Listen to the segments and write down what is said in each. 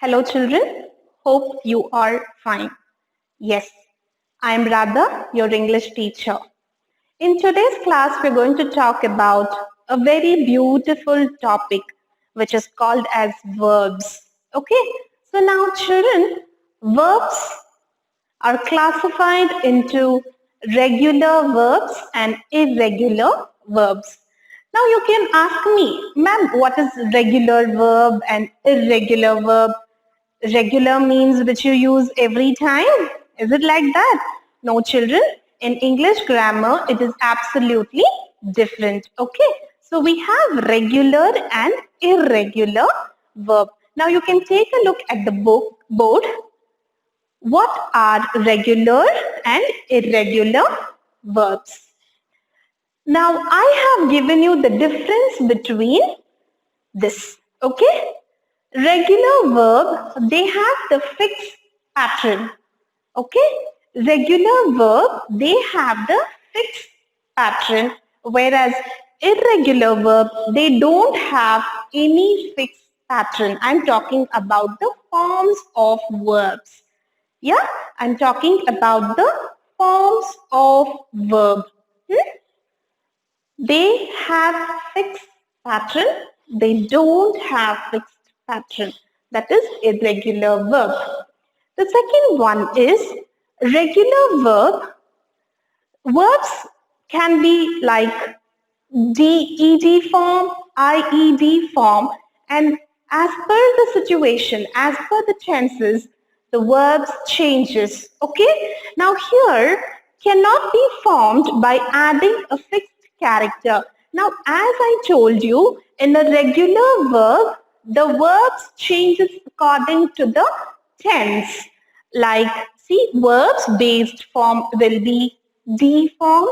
Hello, children. Hope you are fine. Yes, I am Radha, your English teacher. In today's class, we're going to talk about a very beautiful topic, which is called as verbs. Okay, so now, children, verbs are classified into regular verbs and irregular verbs. Now you can ask me, ma'am, what is regular verb and irregular verb? Regular means which you use every time. Is it like that? No, children. In English grammar, it is absolutely different. Okay. So we have regular and irregular verb. Now you can take a look at the board. What are regular and irregular verbs? Now I have given you the difference between this. Okay? Regular verb, they have the fixed pattern. Okay? Regular verb, they have the fixed pattern, whereas irregular verb, they don't have any fixed pattern. I'm talking about the forms of verbs. Yeah, I'm talking about the forms of verb. They have fixed pattern. They don't have fixed pattern. That is irregular verb. The second one is regular verb. Verbs can be like DED form, IED form, and as per the situation, as per the tenses, the verbs changes. Okay? Now here cannot be formed by adding a fixed character. Now as I told you, in a regular verb, the verbs changes according to the tense. Like, see, verbs based form will be D form,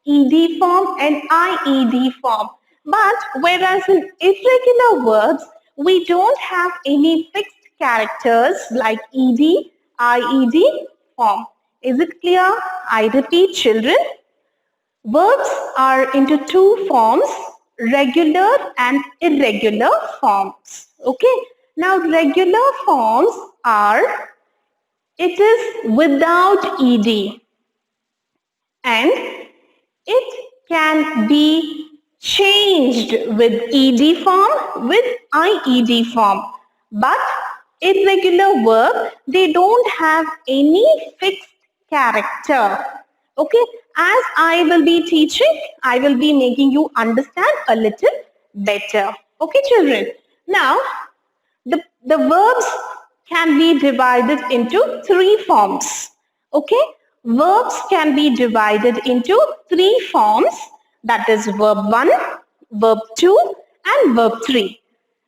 ED form and IED form. But whereas in irregular verbs, we don't have any fixed characters like ED, IED form. Is it clear? I repeat, children. Verbs are into two forms, regular and irregular forms. Okay. Now regular forms are, it is without ED and it can be changed with ED form, with IED form. But irregular verb, they don't have any fixed character. Okay, as I will be teaching, I will be making you understand a little better. Okay, children. Now, the verbs can be divided into three forms. Okay, verbs can be divided into three forms. That is verb 1, verb 2 and verb 3.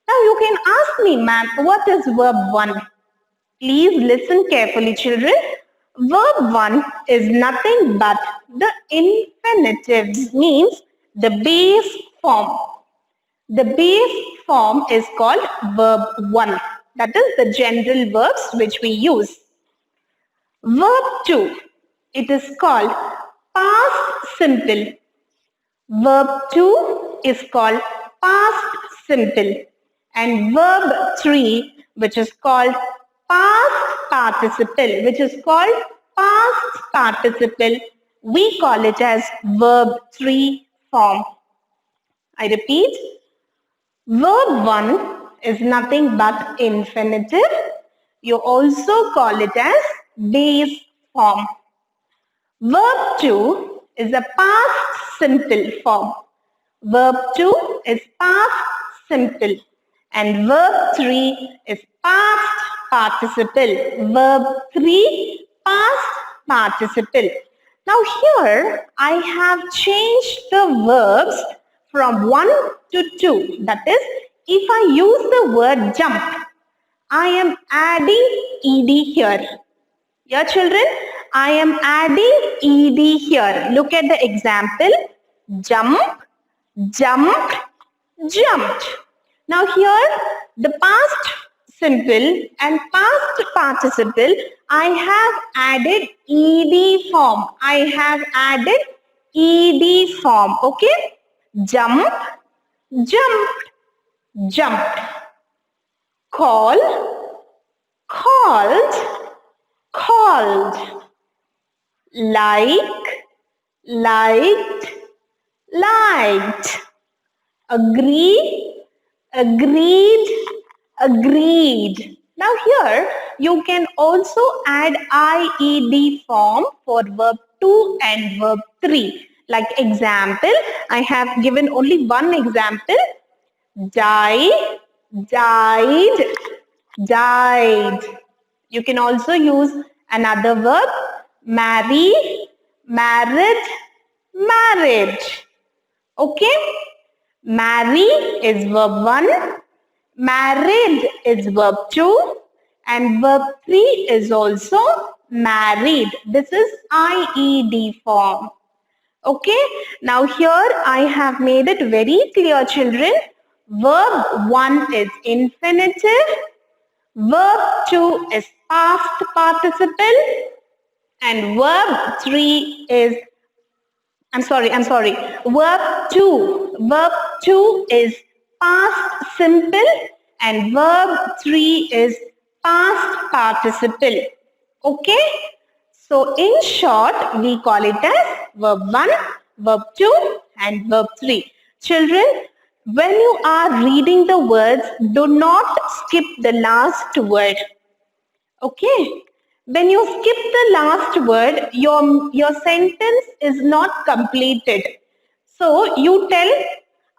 Now you can ask me, ma'am, what is verb 1? Please listen carefully, children. Verb 1 is nothing but the infinitive, means the base form. The base form is called verb 1. That is the general verbs which we use. Verb 2, it is called past simple. Verb 2 is called past simple. And verb 3, which is called past participle, we call it as verb 3 form. I repeat, verb 1 is nothing but infinitive. You also call it as base form. Verb 2 is a past simple form. Verb 2 is past simple. And verb 3 is past participle. Verb 3, past participle. Now here I have changed the verbs from 1 to 2. That is, if I use the word jump, I am adding ed here. Yeah, children, I am adding ed here. Look at the example. Jump, jumped, jumped. Now here, the past simple and past participle, I have added ed form. Okay? Jump, jumped, jumped. Call, called, called. Like, liked, liked. Agree, agreed, agreed. Now here you can also add IED form for verb 2 and verb 3. Like example, I have given only one example. Die, died, died. You can also use another verb. Marry, married, married. Okay? Marry is verb 1, married is verb 2, and verb 3 is also married. This is IED form. Okay, now here I have made it very clear, children. Verb 1 is infinitive, verb 2 is past participle, and verb 3 is I'm sorry. Verb 2 is past simple and verb 3 is past participle. Okay? So in short, we call it as verb 1, verb 2 and verb 3. Children, when you are reading the words, do not skip the last word. Okay? When you skip the last word, your sentence is not completed. So you tell,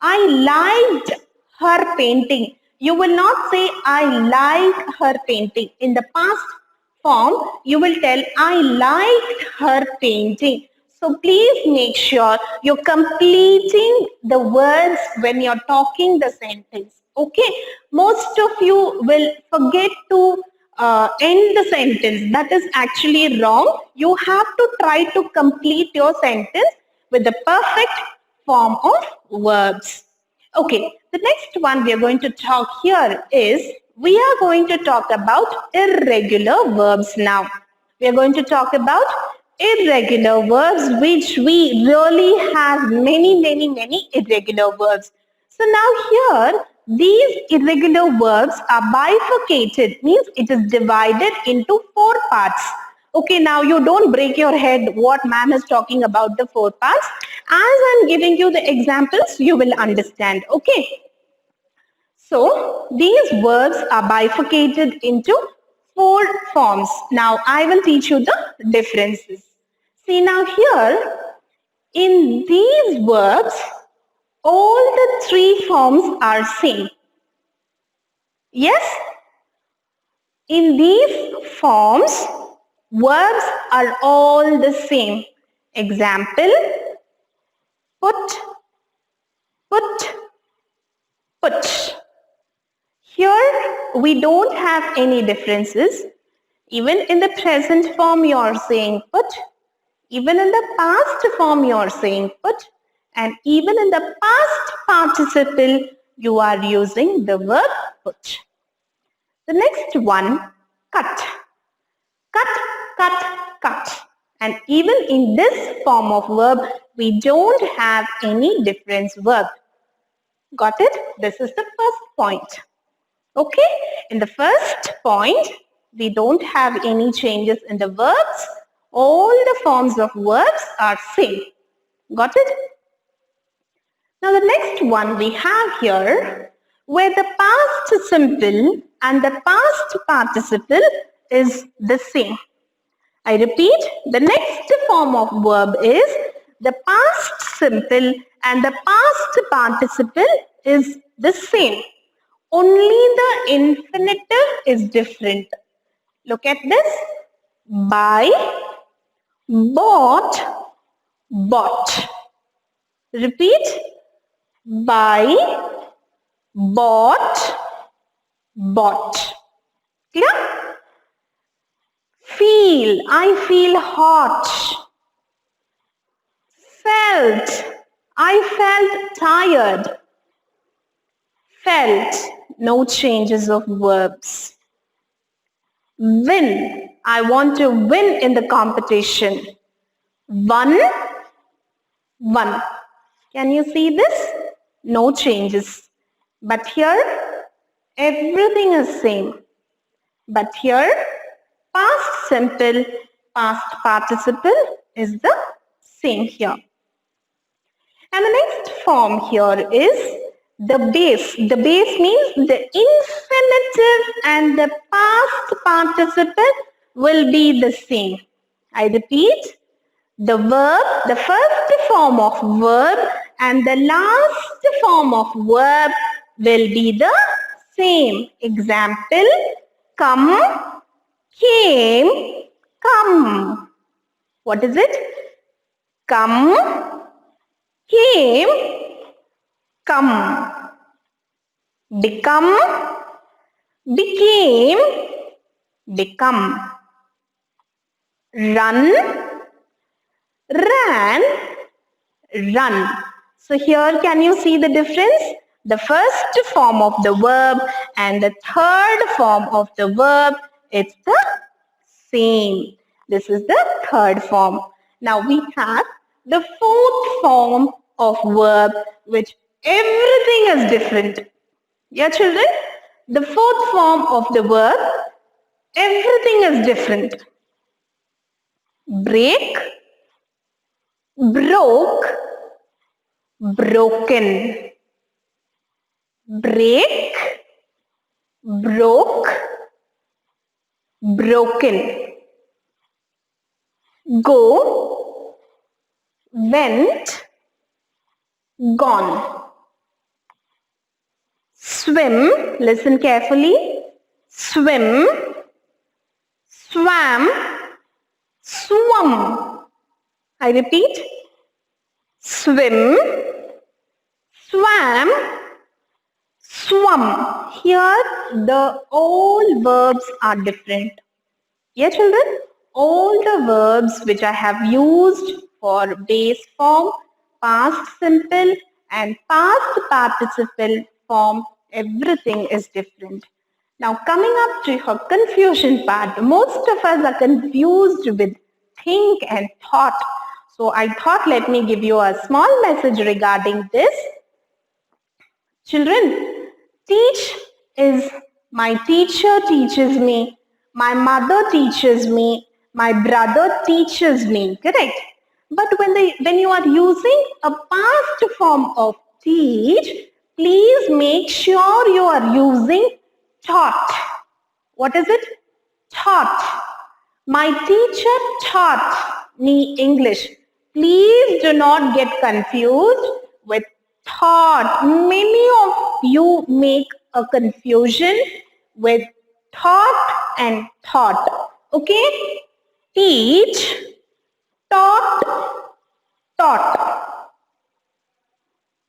I liked her painting. You will not say, I like her painting. In the past form, you will tell, I liked her painting. So please make sure you're completing the words when you're talking the sentence. Okay? Most of you will forget to end the sentence. That is actually wrong. You have to try to complete your sentence with the perfect form of verbs. Okay, the next one we are going to talk here is we are going to talk about irregular verbs now. We are going to talk about irregular verbs, which we really have many irregular verbs. So now here, these irregular verbs are bifurcated, means it is divided into 4 parts. Okay, now you don't break your head what ma'am is talking about the 4 parts. As I'm giving you the examples, you will understand. Okay. So these verbs are bifurcated into 4 forms. Now I will teach you the differences. See now here, in these verbs, all the 3 forms are same. Yes? In these forms, verbs are all the same. Example, put, put, put. Here, we don't have any differences. Even in the present form, you are saying put. Even in the past form, you are saying put. And even in the past participle, you are using the verb put. The next one, cut. Cut, cut, cut. And even in this form of verb, we don't have any difference verb. Got it? This is the first point. Okay? In the first point, we don't have any changes in the verbs. All the forms of verbs are same. Got it? Now the next one we have here, where the past simple and the past participle is the same. I repeat, the next form of verb is the past simple and the past participle is the same. Only the infinitive is different. Look at this. Buy, bought, bought. Repeat. Buy, bought, bought. Clear? Feel. I feel hot. Felt. I felt tired. Felt. No changes of verbs. Win. I want to win in the competition. Won. Won. Can you see this? No changes. But here, everything is same. But here, Past simple, past participle is the same here. And the next form here is the base. The base means the infinitive and the past participle will be the same. I repeat, the verb, the first form of verb and the last form of verb will be the same. Example, come, came, come. What is it? Come, came, come. Become, became, become. Run, ran, run. So here can you see the difference? The first form of the verb and the third form of the verb, it's the same. This is the third form. Now we have the fourth form of verb, which everything is different. Yeah, children? The fourth form of the verb, everything is different. Break, broke, broken. Break, broke, broken. Go, went, gone. Swim, listen carefully. Swim, swam, swum. I repeat. Swim, swam, swum. Here the all verbs are different. Yeah, children? All the verbs which I have used for base form, past simple and past participle form, everything is different. Now coming up to her confusion part, most of us are confused with think and thought. So I thought let me give you a small message regarding this. Children, teach is my teacher teaches me, my mother teaches me, my brother teaches me, correct? But when you are using a past form of teach, please make sure you are using taught. What is it? Taught. My teacher taught me English. Please do not get confused with thought. Many of you make a confusion with thought and thought. Okay? Teach, taught, taught.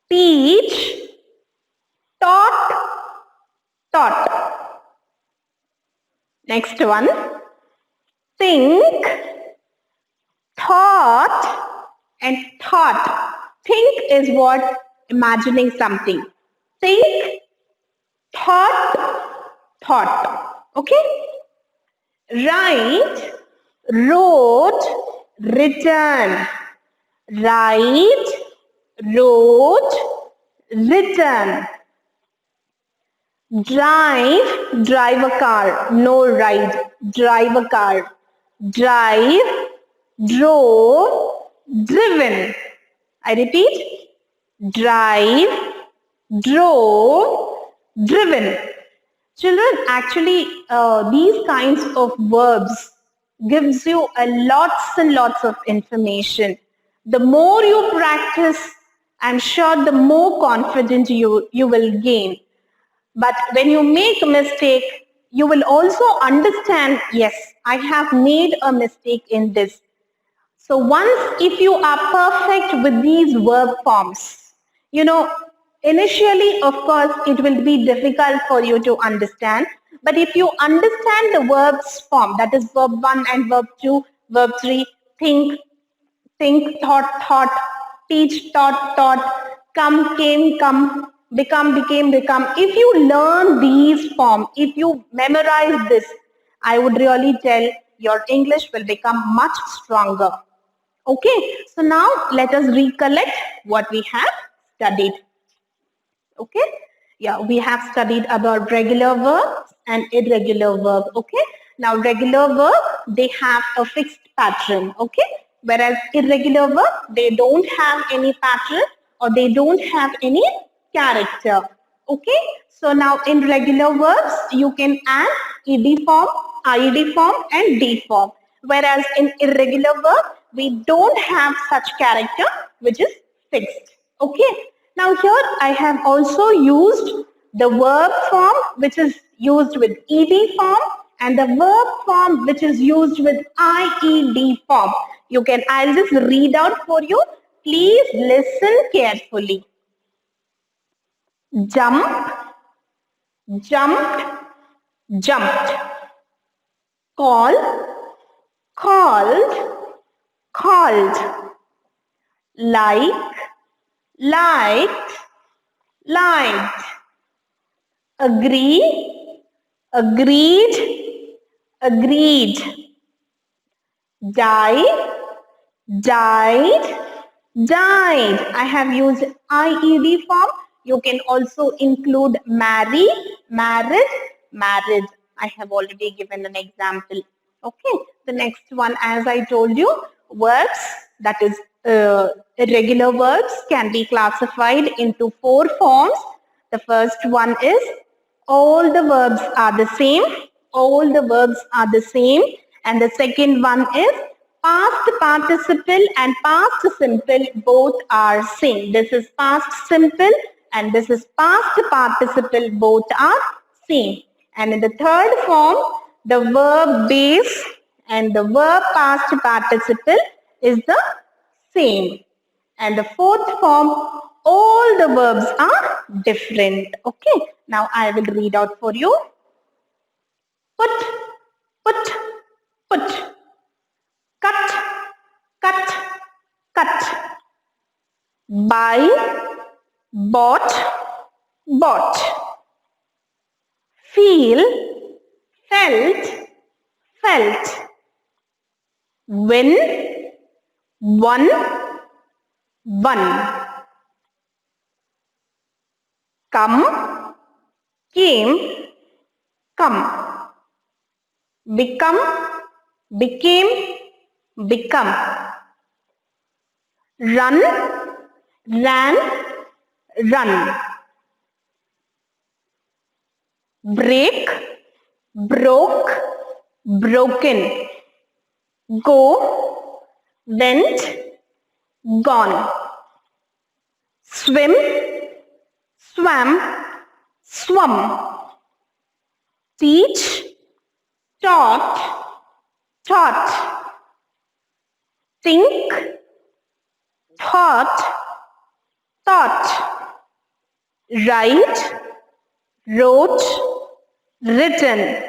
Teach, taught, taught. Next one. Think, thought, and thought. Think is what? Imagining something. Think, thought, thought. Okay? Write, wrote, return. Write, wrote, return. Drive, drive a car. No ride. Drive a car. Drive, drove, driven. I repeat. Drive, drove, driven. Children, actually, these kinds of verbs gives you a lots and lots of information. The more you practice, I'm sure the more confident you will gain. But when you make a mistake, you will also understand, yes, I have made a mistake in this. So once if you are perfect with these verb forms, initially, of course, it will be difficult for you to understand. But if you understand the verbs form, that is verb 1 and verb 2, verb 3, think, thought, teach, taught, come, came, come, become, became, become. If you learn these forms, if you memorize this, I would really tell your English will become much stronger. Okay, so now let us recollect what we have studied. Okay, yeah, we have studied about regular verbs and irregular verbs. Okay, Now, regular verb, they have a fixed pattern, okay? Whereas irregular verb, they don't have any pattern or they don't have any character, okay? So now in regular verbs, you can add ed form, id form and d form. Whereas in irregular verb, we don't have such character which is fixed, okay? Now here I have also used the verb form which is used with ed form and the verb form which is used with IED form. I'll just read out for you. Please listen carefully. Jump, jumped, jumped. Call, called, called. Like, liked, liked. Agree, agreed, agreed. Die, died, died. I have used IED form. You can also include marry, married, married. I have already given an example. Okay. The next one, as I told you, verbs, that is irregular verbs can be classified into 4 forms. The first one is all the verbs are the same. All the verbs are the same. And the second one is past participle and past simple both are same. This is past simple and this is past participle both are same. And in the third form, the verb base and the verb past participle is the same. And the fourth form, all the verbs are different. Okay. Now I will read out for you. Put, put, put. Cut, cut, cut. Buy, bought, bought. Feel, felt, felt. Win, won, won. Come, came, come. Become, became, become. Run, ran, run. Break, broke, broken. Go, went, gone. Swim, swam, swum. Teach, taught, taught. Think, thought, thought. Write, wrote, written.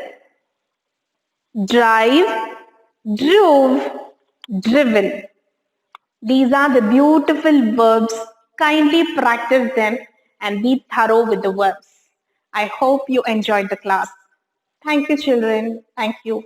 Drive, drove, driven. These are the beautiful verbs. Kindly practice them and be thorough with the verbs. I hope you enjoyed the class. Thank you, children. Thank you.